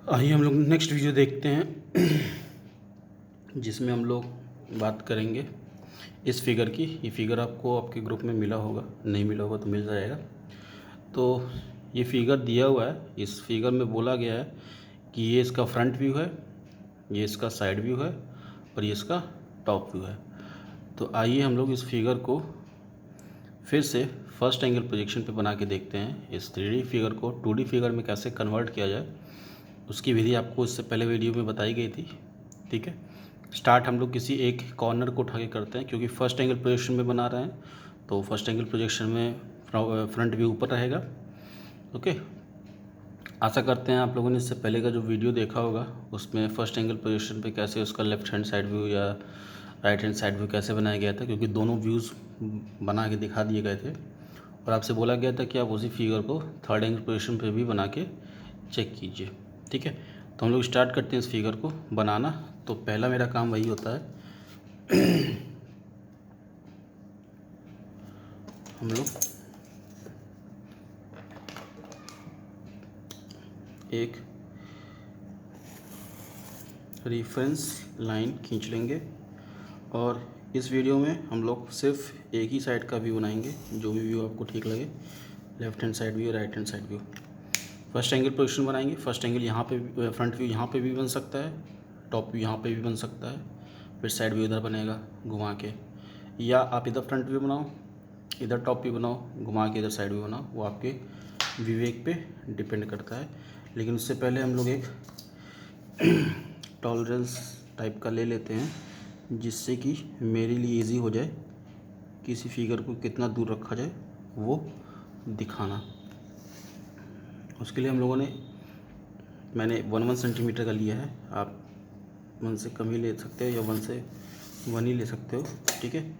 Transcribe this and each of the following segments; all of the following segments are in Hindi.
आइए हम लोग नेक्स्ट वीडियो देखते हैं जिसमें हम लोग बात करेंगे इस फिगर की। ये फिगर आपको आपके ग्रुप में मिला होगा, नहीं मिला होगा तो मिल जाएगा। तो ये फिगर दिया हुआ है, इस फिगर में बोला गया है कि ये इसका फ्रंट व्यू है, ये इसका साइड व्यू है और ये इसका टॉप व्यू है। तो आइए हम लोग इस फिगर को फिर से फर्स्ट एंगल प्रोजेक्शन पे बना के देखते हैं। इस 3D फिगर को 2D फिगर में कैसे कन्वर्ट किया जाए, उसकी विधि आपको इससे पहले वीडियो में बताई गई थी। ठीक है, स्टार्ट हम लोग किसी एक कॉर्नर को उठा के करते हैं, क्योंकि फर्स्ट एंगल प्रोजेक्शन में बना रहे हैं तो फर्स्ट एंगल प्रोजेक्शन में फ्रंट व्यू ऊपर रहेगा। ओके, आशा करते हैं आप लोगों ने इससे पहले का जो वीडियो देखा होगा उसमें फर्स्ट एंगल प्रोजेक्शन पे कैसे उसका लेफ्ट हैंड साइड व्यू या राइट हैंड साइड व्यू कैसे बनाया गया था, क्योंकि दोनों व्यूज़ बना के दिखा दिए गए थे और आपसे बोला गया था कि आप उसी फिगर को थर्ड एंगल पोजीशन पे भी बना के चेक कीजिए। ठीक है, तो हम लोग स्टार्ट करते हैं इस फिगर को बनाना। तो पहला मेरा काम वही होता है हम लोग एक रेफरेंस लाइन खींच लेंगे और इस वीडियो में हम लोग सिर्फ एक ही साइड का व्यू बनाएंगे, जो भी व्यू आपको ठीक लगे, left hand side view, right hand side view. First angle position बनाएंगे। फर्स्ट एंगल यहाँ पे, फ्रंट व्यू यहाँ पे भी बन सकता है, टॉप व्यू यहाँ पे भी बन सकता है, फिर साइड व्यू इधर बनेगा घुमा के, या आप इधर फ्रंट व्यू बनाओ, इधर टॉप व्यू बनाओ, घुमा के इधर साइड व्यू बनाओ, वो आपके विवेक पे डिपेंड करता है। लेकिन उससे पहले हम लोग एक टॉलरेंस टाइप का ले लेते हैं, जिससे कि मेरे लिए इजी हो जाए किसी फिगर को कितना दूर रखा जाए वो दिखाना। उसके लिए हम लोगों ने, मैंने 1 सेंटीमीटर का लिया है, आप 1 से कम ही ले सकते हो या 1 से 1 ही ले सकते हो। ठीक है,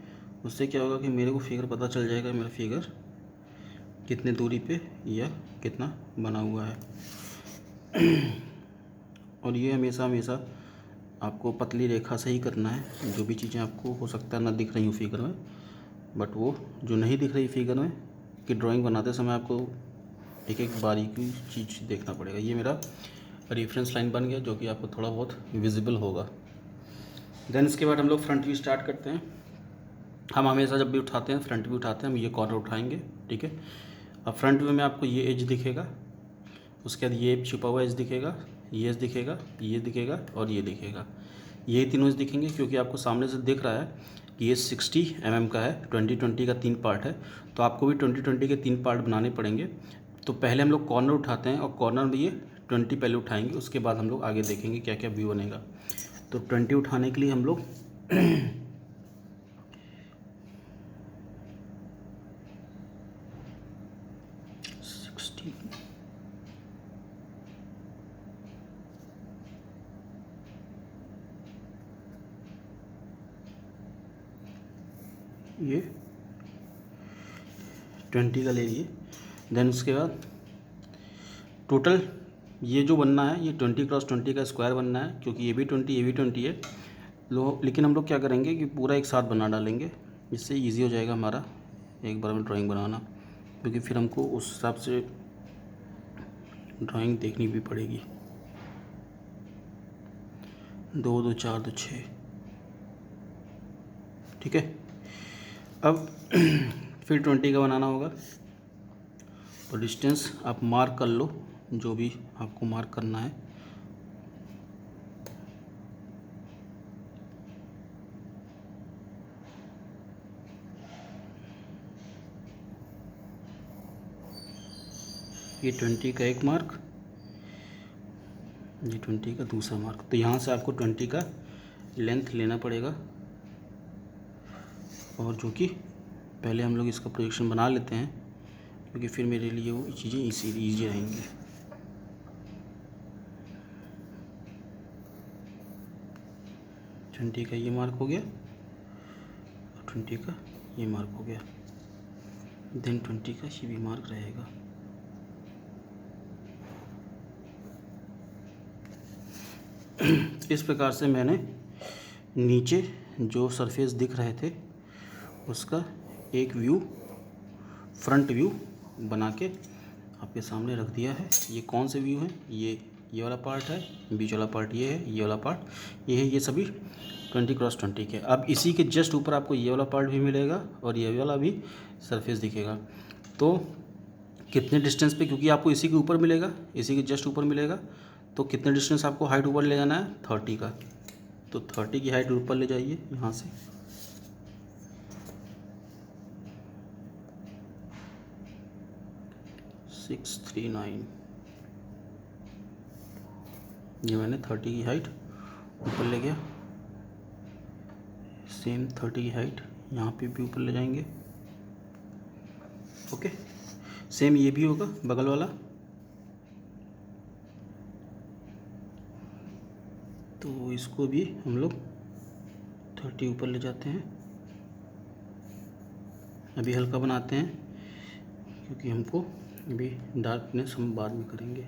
उससे क्या होगा कि मेरे को फिगर पता चल जाएगा मेरा फिगर कितने दूरी पे या कितना बना हुआ है। और ये हमेशा हमेशा आपको पतली रेखा से ही करना है। जो भी चीज़ें आपको हो सकता है ना दिख रही हूँ फिगर में, बट वो जो नहीं दिख रही फिगर में कि ड्राइंग बनाते समय आपको एक एक बारीकी चीज़ देखना पड़ेगा। ये मेरा रेफरेंस लाइन बन गया, जो कि आपको थोड़ा बहुत विजिबल होगा। देन इसके बाद हम लोग फ्रंट व्यू स्टार्ट करते हैं। हम हमेशा जब भी उठाते हैं फ्रंट व्यू उठाते हैं, हम ये कॉर्नर उठाएंगे। ठीक है, अब फ्रंट व्यू में आपको ये एज दिखेगा, उसके बाद ये छुपा हुआ एज दिखेगा, ये एज दिखेगा, ये दिखेगा और ये दिखेगा। ये तीनों एज दिखेंगे क्योंकि आपको सामने से दिख रहा है कि ये 60 mm का है, 20-20 का 3 पार्ट है, तो आपको भी 20-20 के 3 पार्ट बनाने पड़ेंगे। तो पहले हम लोग कॉर्नर उठाते हैं और कॉर्नर में ये 20 पहले उठाएंगे, उसके बाद हम लोग आगे देखेंगे क्या क्या व्यू बनेगा। तो 20 उठाने के लिए हम लोग ये 20 का ले लिए। देन उसके बाद टोटल ये जो बनना है ये 20x20 का स्क्वायर बनना है, क्योंकि ये भी 20 ये भी 20 है। लेकिन हम लोग क्या करेंगे कि पूरा एक साथ बना डालेंगे, इससे इजी हो जाएगा हमारा एक बार में ड्राइंग बनाना, क्योंकि फिर हमको उस हिसाब से ड्राइंग देखनी भी पड़ेगी। 2 2 4 2 6। ठीक है, अब फिर 20 का बनाना होगा। तो डिस्टेंस आप मार्क कर लो, जो भी आपको मार्क करना है। ये 20 का एक मार्क, ये 20 का दूसरा मार्क। तो यहाँ से आपको 20 का लेंथ लेना पड़ेगा, और जो कि पहले हम लोग इसका प्रोजेक्शन बना लेते हैं, क्योंकि फिर मेरे लिए वो चीज़ें ईजी रहेंगी। ट्वेंटी का ये मार्क हो गया और 20 का ये मार्क हो गया। देन 20 का ये भी मार्क रहेगा। इस प्रकार से मैंने नीचे जो सरफेस दिख रहे थे उसका एक व्यू, फ्रंट व्यू बना के आपके सामने रख दिया है। ये कौन से व्यू हैं? ये ये वाला पार्ट है, बीच वाला पार्ट ये है, ये वाला पार्ट ये है, ये सभी 20x20 के। अब इसी के जस्ट ऊपर आपको ये वाला पार्ट भी मिलेगा और ये वाला भी सरफेस दिखेगा। तो कितने डिस्टेंस पे, क्योंकि आपको इसी के ऊपर मिलेगा, इसी के जस्ट ऊपर मिलेगा, तो कितने डिस्टेंस आपको हाइट ऊपर ले जाना है, 30 का। तो 30 की हाइट ऊपर ले जाइए यहाँ से, सिक्स 3 9, ये मैंने 30 की हाइट ऊपर ले गया। सेम 30 की हाइट यहाँ पे भी ऊपर ले जाएंगे। ओके, सेम ये भी होगा बगल वाला। तो इसको भी हम लोग 30 ऊपर ले जाते हैं। अभी हल्का बनाते हैं क्योंकि हमको अभी डार्कनेस हम बाद में करेंगे।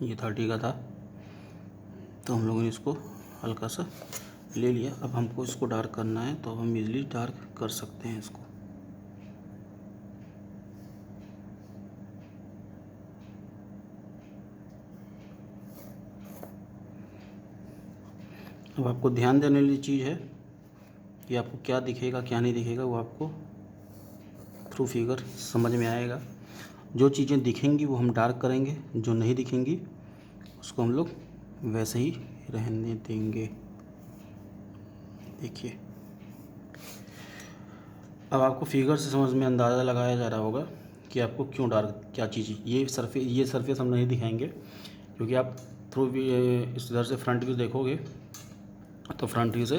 ये 30 का था, तो हम लोगों ने इसको हल्का सा ले लिया। अब हमको इसको डार्क करना है, तो हम इजीली डार्क कर सकते हैं इसको। अब आपको ध्यान देने वाली चीज़ है कि आपको क्या दिखेगा क्या नहीं दिखेगा, वो आपको थ्रू फिगर समझ में आएगा। जो चीज़ें दिखेंगी वो हम डार्क करेंगे, जो नहीं दिखेंगी उसको हम लोग वैसे ही रहने देंगे। देखिए, अब आपको फिगर से समझ में अंदाज़ा लगाया जा रहा होगा कि आपको क्यों डार्क क्या चीज़। ये सरफेस हम नहीं दिखाएंगे क्योंकि आप थ्रू इस इधर से फ्रंट व्यू देखोगे तो फ्रंट व्यू से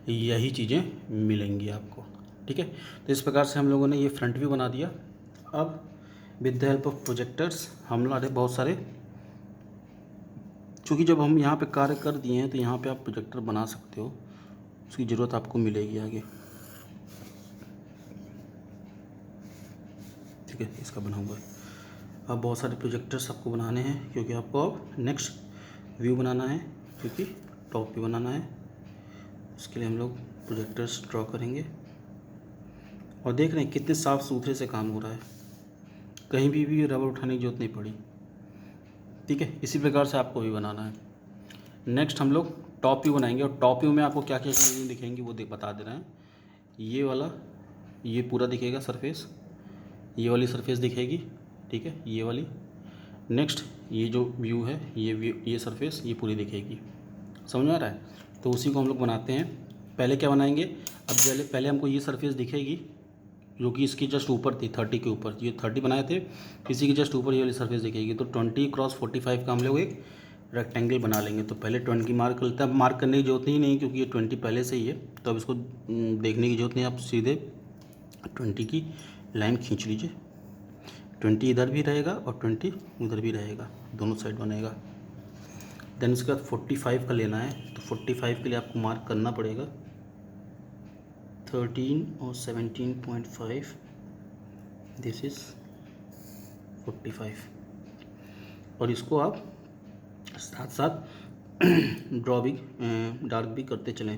यही चीज़ें मिलेंगी आपको। ठीक है, तो इस प्रकार से हम लोगों ने ये फ्रंट व्यू बना दिया। अब with the help of projectors हमारे बहुत सारे, चूँकि जब हम यहाँ पे कार्य कर दिए हैं तो यहाँ पे आप प्रोजेक्टर बना सकते हो, उसकी ज़रूरत आपको मिलेगी आगे। ठीक है, इसका बना हुआ है। अब बहुत सारे प्रोजेक्टर्स आपको बनाने हैं क्योंकि आपको अब नेक्स्ट व्यू बनाना है, क्योंकि टॉप भी बनाना है। इसके लिए हम लोग प्रोजेक्टर्स ड्रॉ करेंगे और देख रहे हैं कितने साफ़ सुथरे से काम हो रहा है, कहीं भी रबर उठाने की जरूरत नहीं पड़ी। ठीक है, इसी प्रकार से आपको भी बनाना है। नेक्स्ट हम लोग टॉप व्यू बनाएंगे और टॉप व्यू में आपको क्या क्या चीज़ें दिखेंगी वो बता दे रहे हैं। ये वाला, ये पूरा दिखेगा सरफेस, ये वाली सरफेस दिखेगी। ठीक है, ये वाली। नेक्स्ट ये जो व्यू है, ये सरफेस ये पूरी दिखेगी। समझ में आ रहा है? तो उसी को हम लोग बनाते हैं। पहले क्या बनाएंगे, अब पहले हमको ये सरफेस दिखेगी जो कि इसकी जस्ट ऊपर थी, 30 के ऊपर। ये 30 बनाए थे, इसी के जस्ट ऊपर ये वाली सरफेस दिखेगी। तो 20x45 का हम लोग एक रेक्टेंगल बना लेंगे। तो पहले 20 मार्क करते हैं। मार्क करने की जरूरत ही नहीं क्योंकि ये 20 पहले से ही है, तो अब इसको देखने की जरूरत नहीं। आप सीधे 20 की लाइन खींच लीजिए। 20 इधर भी रहेगा और 20 उधर भी रहेगा, दोनों साइड बनेगा। देन उसके बाद 45 का लेना है, तो 45 के लिए आपको मार्क करना पड़ेगा 13 और 17.5, दिस इज़ 45। और इसको आप साथ साथ ड्रॉ भी डार्क भी करते चलें।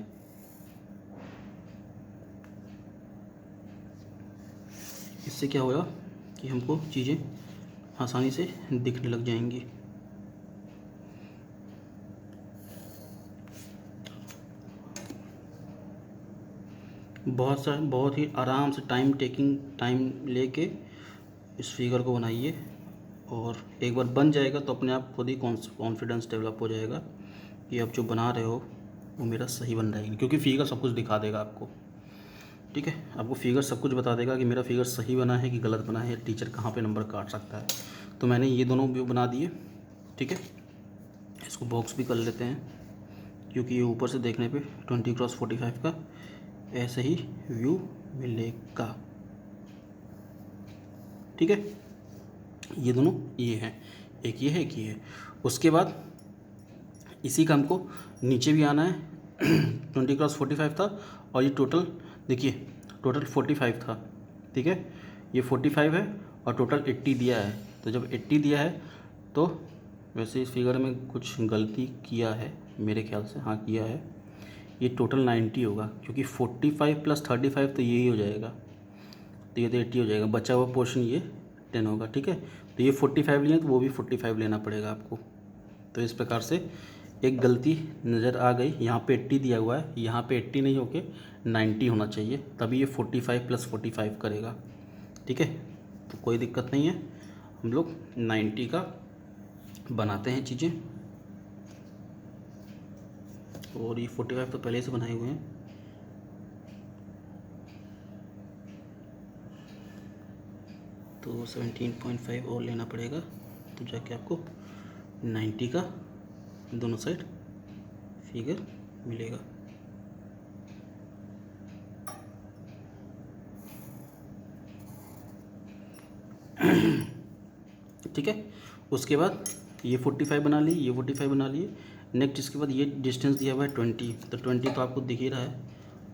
इससे क्या होगा कि हमको चीज़ें आसानी से दिखने लग जाएंगी। बहुत ही आराम से टाइम लेके इस फिगर को बनाइए और एक बार बन जाएगा तो अपने आप खुद ही कॉन्फिडेंस डेवलप हो जाएगा कि अब जो बना रहे हो वो मेरा सही बन रहा है, क्योंकि फिगर सब कुछ दिखा देगा आपको। ठीक है, आपको फिगर सब कुछ बता देगा कि मेरा फिगर सही बना है कि गलत बना है, टीचर कहाँ पे नंबर काट सकता है। तो मैंने ये दोनों व्यू बना दिए। ठीक है, इसको बॉक्स भी कर लेते हैं क्योंकि ये ऊपर से देखने पे 20x45 का ऐसे ही व्यू मिलेगा। ठीक है, ये दोनों ये हैं, एक ये है एक ये है। उसके बाद इसी का हमको नीचे भी आना है। 20x45 था और ये टोटल देखिए, टोटल 45 था। ठीक है, ये 45 है और टोटल 80 दिया है। तो जब 80 दिया है तो वैसे इस फिगर में कुछ गलती किया है मेरे ख्याल से, हाँ किया है। ये टोटल 90 होगा क्योंकि 45 + 35 तो यही हो जाएगा, तो ये तो 80 हो जाएगा। बचा हुआ पोर्शन ये 10 होगा। ठीक है, तो तो ये 45 लिए तो वो भी 45 लेना पड़ेगा आपको। तो इस प्रकार से एक गलती नज़र आ गई, यहाँ पे 80 दिया हुआ है, यहाँ पे 80 नहीं होके 90 होना चाहिए, तभी ये 45 + 45 करेगा। ठीक है, तो कोई दिक्कत नहीं है, हम लोग 90 का बनाते हैं चीज़ें। और ये 45 तो पहले से बनाए हुए हैं। तो 17.5 और लेना पड़ेगा, तो जाके आपको 90 का दोनों साइड फिगर मिलेगा। ठीक है, उसके बाद ये 45 बना लिए, ये 45 बना लिए। नेक्स्ट इसके बाद ये डिस्टेंस दिया हुआ है 20, तो 20 तो आपको दिख ही रहा है,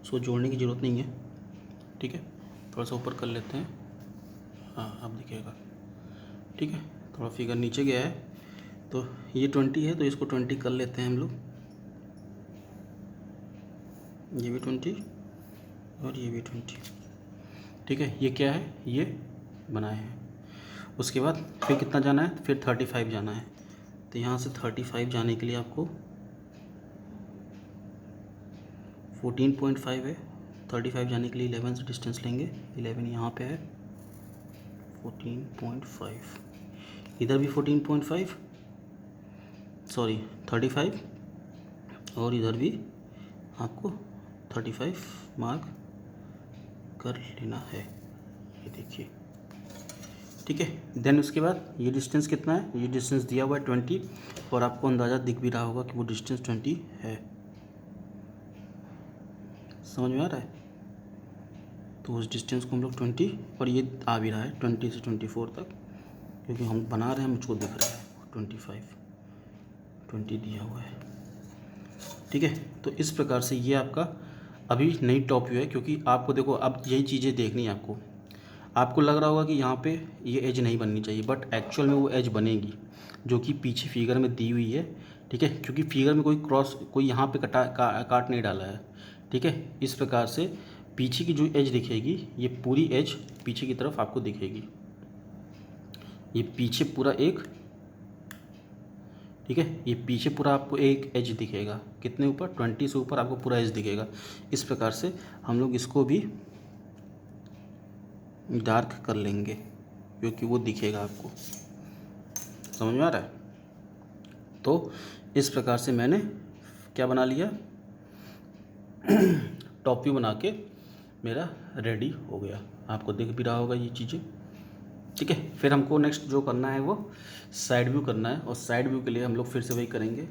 उसको जोड़ने की ज़रूरत नहीं है। ठीक है, थोड़ा सा ऊपर कर लेते हैं, हाँ अब दिखेगा। ठीक है, थोड़ा फिगर नीचे गया है, तो ये 20 है, तो इसको 20 कर लेते हैं हम लोग। ये भी 20 और ये भी 20। ठीक है, ये क्या है, ये बनाए हैं। उसके बाद फिर कितना जाना है, फिर 35 जाना है। तो यहाँ से 35 जाने के लिए आपको 14.5 है, 35 जाने के लिए 11 से डिस्टेंस लेंगे। 11 यहाँ पे है, 14.5, इधर भी 14.5, सॉरी 35, और इधर भी आपको 35 मार्क कर लेना है, ये देखिए। ठीक है, देन उसके बाद ये डिस्टेंस कितना है, ये डिस्टेंस दिया हुआ है 20, और आपको अंदाज़ा दिख भी रहा होगा कि वो डिस्टेंस 20 है। समझ में आ रहा है? तो उस डिस्टेंस को हम लोग 20, और ये आ भी रहा है 20 से 24 तक, क्योंकि हम बना रहे हैं, मुझको दिख रहा है 25, 20 दिया हुआ है। ठीक है, तो इस प्रकार से ये आपका अभी नई टॉप व्यू है, क्योंकि आपको देखो अब यही चीज़ें देखनी है आपको। आपको लग रहा होगा कि यहाँ पे ये एज नहीं बननी चाहिए, बट एक्चुअल में वो एज बनेगी, जो कि पीछे फिगर में दी हुई है। ठीक है, क्योंकि फिगर में कोई क्रॉस, कोई यहाँ पे काट नहीं डाला है। ठीक है, इस प्रकार से पीछे की जो एज दिखेगी, ये पूरी एज पीछे की तरफ आपको दिखेगी, ये पीछे पूरा एक, ठीक है, ये पीछे पूरा आपको एक एज दिखेगा, कितने ऊपर, 20 से ऊपर आपको पूरा एज दिखेगा। इस प्रकार से हम लोग इसको भी डार्क कर लेंगे, क्योंकि वो दिखेगा आपको। समझ में आ रहा है? तो इस प्रकार से मैंने क्या बना लिया, टॉप व्यू बना के मेरा रेडी हो गया, आपको दिख भी रहा होगा ये चीज़ें। ठीक है, फिर हमको नेक्स्ट जो करना है वो साइड व्यू करना है, और साइड व्यू के लिए हम लोग फिर से वही करेंगे,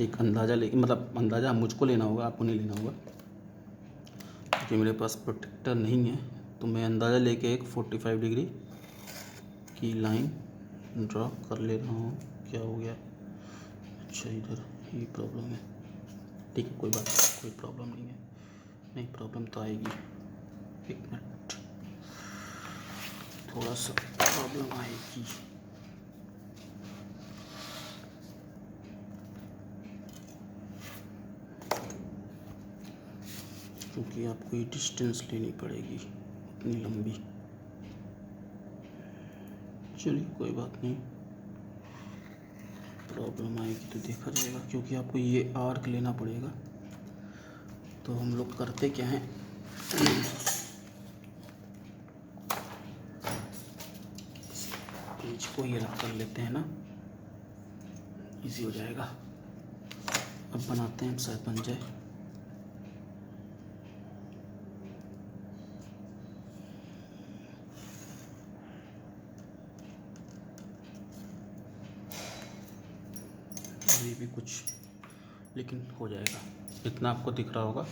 एक अंदाज़ा लेके, मतलब अंदाज़ा मुझको लेना होगा, आपको नहीं लेना होगा, क्योंकि मेरे पास प्रोटेक्टर नहीं है। तो मैं अंदाज़ा लेके एक 45 डिग्री की लाइन ड्रॉ कर ले रहा हूँ। क्या हो गया, अच्छा इधर ये प्रॉब्लम है। ठीक है, कोई बात नहीं, कोई प्रॉब्लम नहीं है, नहीं प्रॉब्लम तो आएगी, एक मिनट, थोड़ा सा प्रॉब्लम आएगी। क्योंकि आपको ये डिस्टेंस लेनी पड़ेगी इतनी लंबी। चलिए कोई बात नहीं, प्रॉब्लम आएगी तो देखा जाएगा, क्योंकि आपको ये आर्क लेना पड़ेगा। तो हम लोग करते क्या हैं, पेज को ये रख कर लेते हैं ना, इजी हो जाएगा। अब बनाते हैं, शायद बन जाए। ये भी कुछ, लेकिन हो जाएगा, इतना आपको दिख रहा होगा।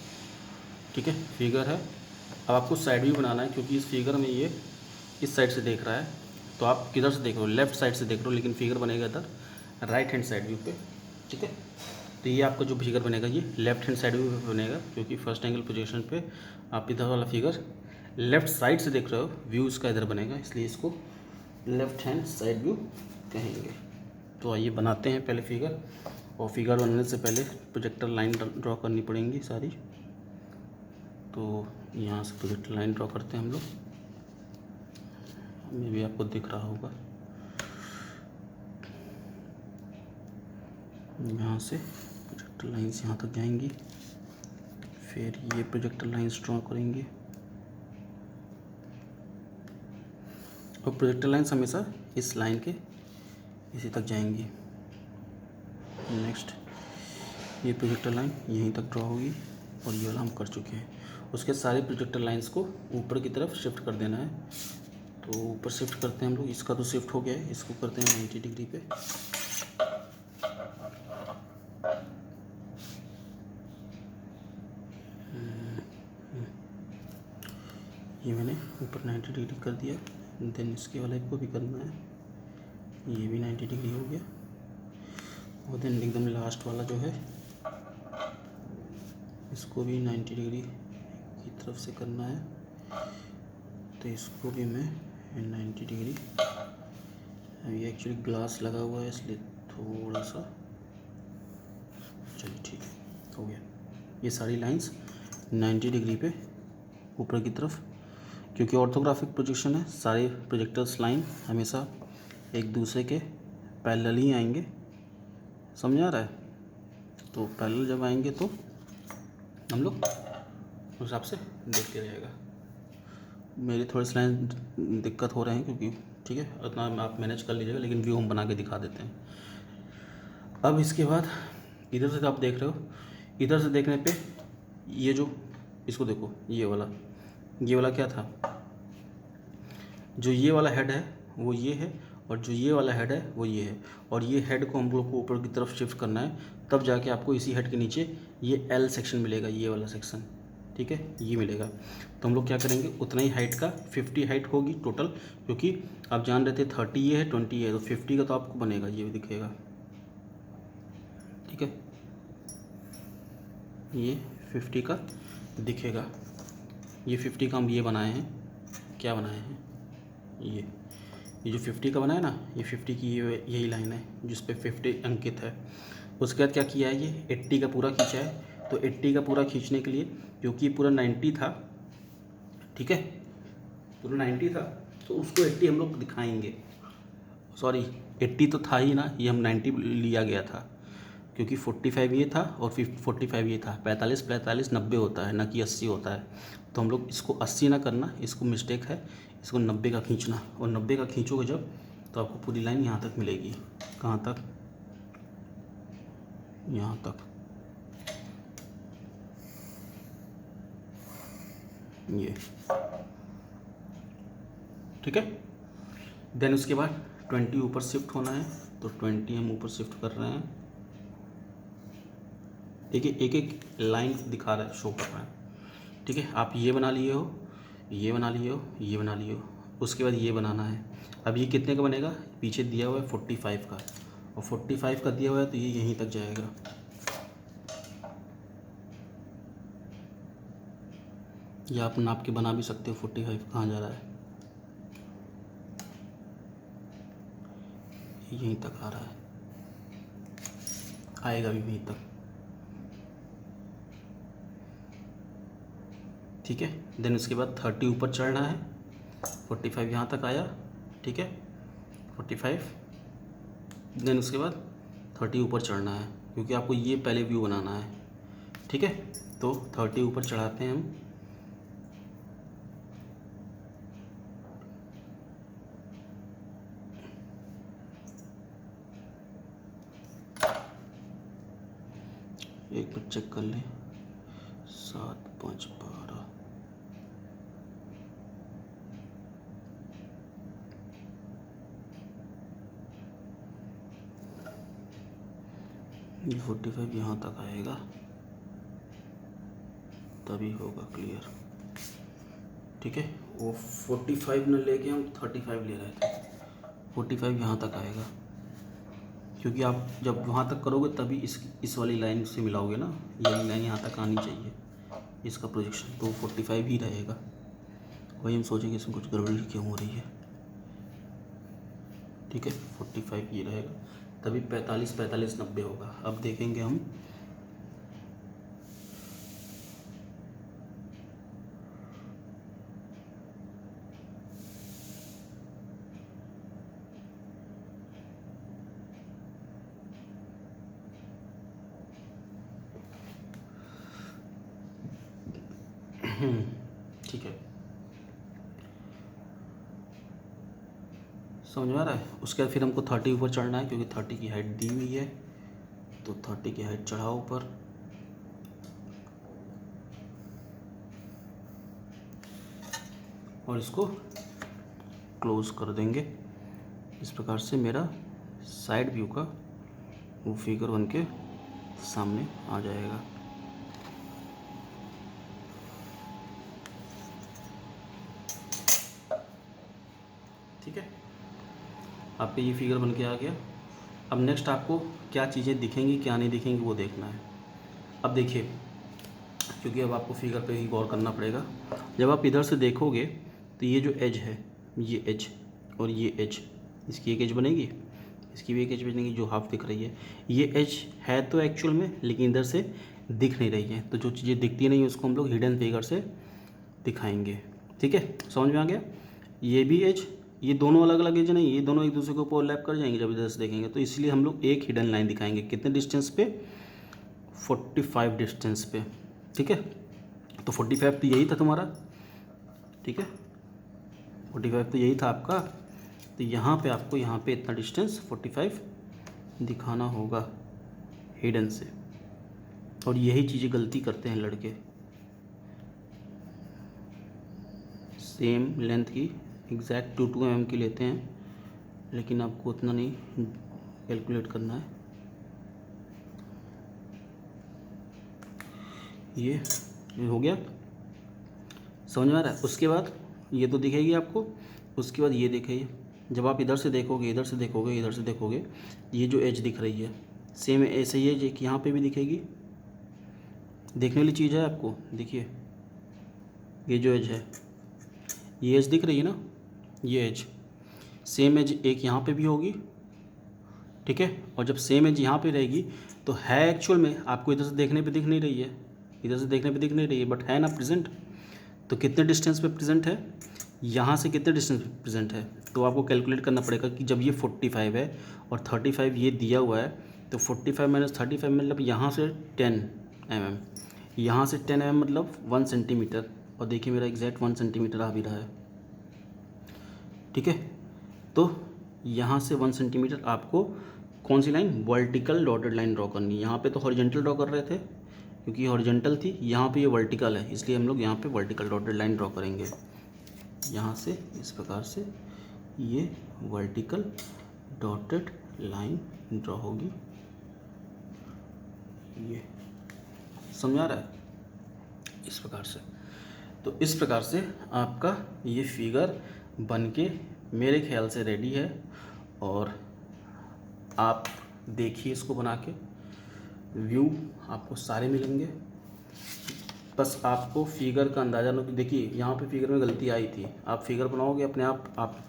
ठीक है, फिगर है। अब आपको साइड व्यू बनाना है, क्योंकि इस फिगर में ये इस साइड से देख रहा है, तो आप किधर से देख रहे हो, लेफ़्ट साइड से देख रहे हो, लेकिन फिगर बनेगा इधर राइट हैंड साइड व्यू पे। ठीक है, तो ये आपका जो फिगर बनेगा ये लेफ्ट हैंड साइड व्यू पे बनेगा, क्योंकि फर्स्ट एंगल पोजीशन पे आप इधर वाला फिगर लेफ़्ट साइड से देख रहे हो, व्यू इसका इधर बनेगा, इसलिए इसको लेफ्ट हैंड साइड व्यू कहेंगे। तो आइए बनाते हैं पहले फिगर, और फिगर बनने से पहले प्रोजेक्टर लाइन ड्रॉ करनी पड़ेंगी सारी। तो यहाँ से प्रोजेक्टर लाइन ड्रॉ करते हैं हम लोग, मे भी आपको दिख रहा होगा। यहाँ से प्रोजेक्टर लाइन्स यहाँ तक जाएंगी, फिर ये प्रोजेक्टर लाइन्स ड्रॉ करेंगे और प्रोजेक्टर लाइन्स हमेशा इस लाइन के इसी तक जाएंगी। नेक्स्ट ये प्रोजेक्टर लाइन यहीं तक ड्रॉ होगी और ये वाला हम कर चुके हैं। उसके सारे प्रोजेक्टर लाइन्स को ऊपर की तरफ शिफ्ट कर देना है। तो ऊपर शिफ्ट करते हैं हम लोग, इसका तो शिफ्ट हो गया है, इसको करते हैं 90 डिग्री पे। ये मैंने ऊपर 90 डिग्री कर दिया। देन इसके वाले को भी करना है, ये भी 90 डिग्री हो गया। और देन एकदम लास्ट वाला जो है इसको भी 90 डिग्री की तरफ से करना है। तो इसको भी मैं 90 डिग्री, ये एक्चुअली ग्लास लगा हुआ है इसलिए थोड़ा सा, चलिए ठीक है, हो गया। ये सारी लाइंस 90 डिग्री पे ऊपर की तरफ, क्योंकि ऑर्थोग्राफिक प्रोजेक्शन है, सारे प्रोजेक्टर्स लाइन हमेशा एक दूसरे के पैरेलल ही आएंगे, समझ आ रहा है। तो पैरेलल जब आएंगे तो हम लोग उस हिसाब से देखते रहेगा। मेरी थोड़ी सी लाइन दिक्कत हो रहे हैं क्योंकि ठीक है, उतना आप मैनेज कर लीजिएगा, लेकिन व्यू हम बना के दिखा देते हैं। अब इसके बाद इधर से आप देख रहे हो, इधर से देखने पे ये जो, इसको देखो, ये वाला क्या था, जो ये वाला हेड है वो ये है, और जो ये वाला हेड है वो ये है, और ये हेड को हम लोग को ऊपर की तरफ शिफ्ट करना है, तब जाके आपको इसी हेड के नीचे ये एल सेक्शन मिलेगा, ये वाला सेक्शन, ठीक है, ये मिलेगा। तो हम लोग क्या करेंगे, उतना ही हाइट का 50 हाइट होगी टोटल, क्योंकि आप जान रहे थे 30 ये है 20 ये है, तो 50 का तो आपको बनेगा, ये भी दिखेगा, ठीक है, ये 50 का दिखेगा। ये 50 का हम ये बनाए हैं, क्या बनाए हैं, ये जो 50 का बना है ना, ये 50 की यही लाइन है जिस पे 50 अंकित है। उसके बाद क्या किया है, ये 80 का पूरा खींचा है। तो 80 का पूरा खींचने के लिए, क्योंकि पूरा 90 था, ठीक है, पूरा 90 था, तो उसको 80 हम लोग दिखाएंगे। सॉरी, 80 तो था ही ना, ये हम 90 लिया गया था, क्योंकि 45 ये था और 45 ये था। 45 90 होता है, ना कि 80 होता है। तो हम लोग इसको 80 ना करना, इसको मिस्टेक है, इसको 90 का खींचना, और 90 का खींचोगे जब, तो आपको पूरी लाइन यहाँ तक मिलेगी। कहाँ तक, यहाँ तक, ये, ठीक है। देन उसके बाद 20 ऊपर शिफ्ट होना है, तो 20 हम ऊपर शिफ्ट कर रहे हैं। देखिए एक एक लाइन दिखा रहा है, शो कर रहा है, ठीक है। आप ये बना लिए हो, ये बना लिए हो, ये बना लिए हो, उसके बाद ये बनाना है। अब ये कितने का बनेगा, पीछे दिया हुआ है 45 का, और 45 का दिया हुआ है, तो ये यहीं तक जाएगा। ये आप नाप के बना भी सकते हो, 45 कहाँ जा रहा है, यहीं तक आ रहा है, आएगा भी यहीं तक, ठीक है। देन उसके बाद 30 ऊपर चढ़ना है, 45 यहाँ तक आया, ठीक है, 45। देन उसके बाद 30 ऊपर चढ़ना है, क्योंकि आपको ये पहले व्यू बनाना है, ठीक है। तो 30 ऊपर चढ़ाते हैं हम, एक मिनट चेक कर लें, 7 5 12, ये 45 यहाँ तक आएगा, तभी होगा क्लियर, ठीक है। वो 45 न लेके हम 35 ले रहे थे, 45 यहाँ तक आएगा, क्योंकि आप जब वहाँ तक करोगे तभी इस वाली लाइन से मिलाओगे ना, ये वाली लाइन यहाँ तक आनी चाहिए इसका प्रोजेक्शन, तो 45 ही रहेगा। वही हम सोचेंगे इसमें कुछ गड़बड़ी क्यों हो रही है, ठीक है, 45 ये रहेगा, तभी 45 90 होगा। अब देखेंगे हम, समझ में आ रहा है। उसके बाद फिर हमको 30 ऊपर चढ़ना है, क्योंकि 30 की हाइट दी हुई है, तो 30 की हाइट चढ़ाओ ऊपर। और इसको क्लोज कर देंगे। इस प्रकार से मेरा साइड व्यू का वो फिगर बन के सामने आ जाएगा। ठीक है, आपका ये फिगर बन के आ गया। अब नेक्स्ट आपको क्या चीज़ें दिखेंगी क्या नहीं दिखेंगी वो देखना है। अब देखिए, क्योंकि अब आपको फिगर पे ही गौर करना पड़ेगा। जब आप इधर से देखोगे तो ये जो एज है, ये एज और ये एज, इसकी एक एज बनेगी, इसकी भी एक एज बनेगी जो हाफ दिख रही है। ये एज है तो एक्चुअल में, लेकिन इधर से दिख नहीं रही है, तो जो चीज़ें दिखती नहीं है उसको हम लोग हिडन फिगर से दिखाएंगे। ठीक है, समझ में आ गया। ये भी एज, ये दोनों अलग अलग एज नहीं, ये दोनों एक दूसरे को ओवरलैप कर जाएंगे जब इधर से देखेंगे, तो इसलिए हम लोग एक हिडन लाइन दिखाएंगे। कितने डिस्टेंस पे? 45 डिस्टेंस पे। ठीक है, तो 45 तो यही था तुम्हारा। ठीक है, 45 तो यही था आपका। तो यहाँ पे आपको यहाँ पे इतना डिस्टेंस 45 दिखाना होगा हिडन से। और यही चीज़ें गलती करते हैं लड़के, सेम लेंथ की एग्जैक्ट 2 mm की लेते हैं, लेकिन आपको उतना नहीं कैलकुलेट करना है। ये हो गया, समझ में आ रहा है। उसके बाद ये तो दिखेगी आपको, उसके बाद ये दिखेगी। जब आप इधर से देखोगे, इधर से देखोगे, इधर से देखोगे, ये जो एज दिख रही है सेम ऐसे ही एज एक यहाँ पे भी दिखेगी। देखने वाली चीज़ है आपको, देखिए ये जो एज है, ये एज दिख रही है ना, ये एज सेम एज एक यहाँ पे भी होगी। ठीक है, और जब सेम एज यहाँ पे रहेगी तो है एक्चुअल में आपको इधर से देखने पे दिख नहीं रही है, इधर से देखने पे दिख नहीं रही है, बट है ना प्रेजेंट। तो कितने डिस्टेंस पे प्रेजेंट है, यहाँ से कितने डिस्टेंस पे प्रेजेंट है, तो आपको कैलकुलेट करना पड़ेगा कि जब ये 45 है और 35 ये दिया हुआ है, तो 45 माइनस 35 मतलब यहाँ से 10 mm, यहाँ से 10 mm मतलब 1 सेंटीमीटर। और देखिए मेरा एग्जैक्ट 1 सेंटीमीटर आ भी रहा है। ठीक है, तो यहाँ से 1 सेंटीमीटर आपको कौन सी line, vertical dotted line draw करनी है। यहाँ पे तो हॉरिजॉन्टल ड्रॉ कर रहे थे, क्योंकि हॉरिजॉन्टल थी, यहाँ पे ये वर्टिकल है, इसलिए हम लोग यहाँ पे वर्टिकल डॉटेड लाइन ड्रॉ करेंगे। यहाँ से इस प्रकार से ये वर्टिकल डॉटेड लाइन ड्रॉ होगी। ये समझ आ रहा है, इस प्रकार से। तो इस प्रकार से आपका ये फिगर बन के मेरे ख्याल से रेडी है। और आप देखिए इसको बना के, व्यू आपको सारे मिलेंगे। बस आपको फिगर का अंदाज़ा लो कि देखिए यहाँ पे फिगर में गलती आई थी। आप फिगर बनाओगे अपने आप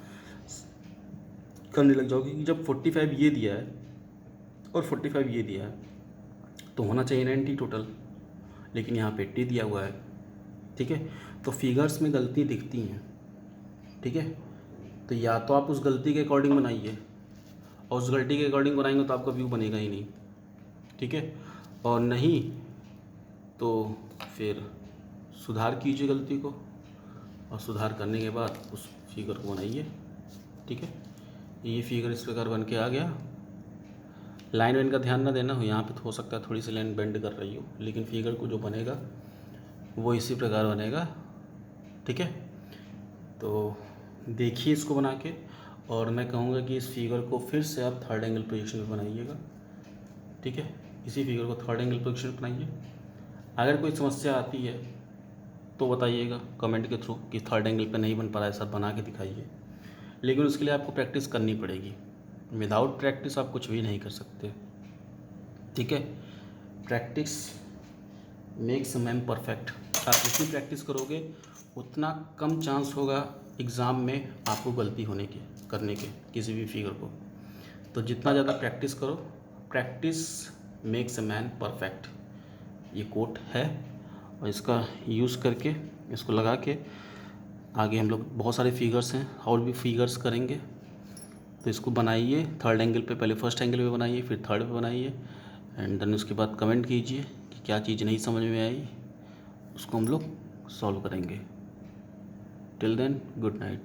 करने लग जाओगे कि जब 45 ये दिया है और 45 ये दिया है तो होना चाहिए 90 टोटल, लेकिन यहाँ पे 80 दिया हुआ है। ठीक है, तो फिगर्स में गलती दिखती हैं। ठीक है, तो या तो आप उस गलती के अकॉर्डिंग बनाइए, और उस गलती के अकॉर्डिंग बनाएंगे तो आपका व्यू बनेगा ही नहीं। ठीक है, और नहीं तो फिर सुधार कीजिए गलती को, और सुधार करने के बाद उस फिगर को बनाइए। ठीक है, ये फिगर इस प्रकार बन के आ गया। लाइन वाइन का ध्यान ना देना हो, यहाँ पे हो सकता है थोड़ी सी लाइन बेंड कर रही हो, लेकिन फिगर को जो बनेगा वो इसी प्रकार बनेगा। ठीक है, तो देखिए इसको बना के, और मैं कहूँगा कि इस फिगर को फिर से आप थर्ड एंगल पोजीशन पे बनाइएगा। ठीक है, इसी फिगर को थर्ड एंगल पोजीशन पे बनाइए। अगर कोई समस्या आती है तो बताइएगा कमेंट के थ्रू कि थर्ड एंगल पे नहीं बन पा रहा है सर, बना के दिखाइए। लेकिन उसके लिए आपको प्रैक्टिस करनी पड़ेगी, विदाउट प्रैक्टिस आप कुछ भी नहीं कर सकते। ठीक है, practice makes a man perfect. आप जितनी प्रैक्टिस करोगे उतना कम चांस होगा एग्ज़ाम में आपको गलती होने की, करने के किसी भी फिगर को। तो जितना ज़्यादा प्रैक्टिस करो, practice makes a man perfect, ये कोट है। और इसका यूज़ करके, इसको लगा के आगे हम लोग बहुत सारे फिगर्स हैं और भी फिगर्स करेंगे। तो इसको बनाइए थर्ड एंगल पे, पहले फर्स्ट एंगल पे बनाइए, फिर थर्ड पे बनाइए, एंड देन उसके बाद कमेंट कीजिए कि क्या चीज़ नहीं समझ में आई, उसको हम लोग सॉल्व करेंगे। Till then, good night.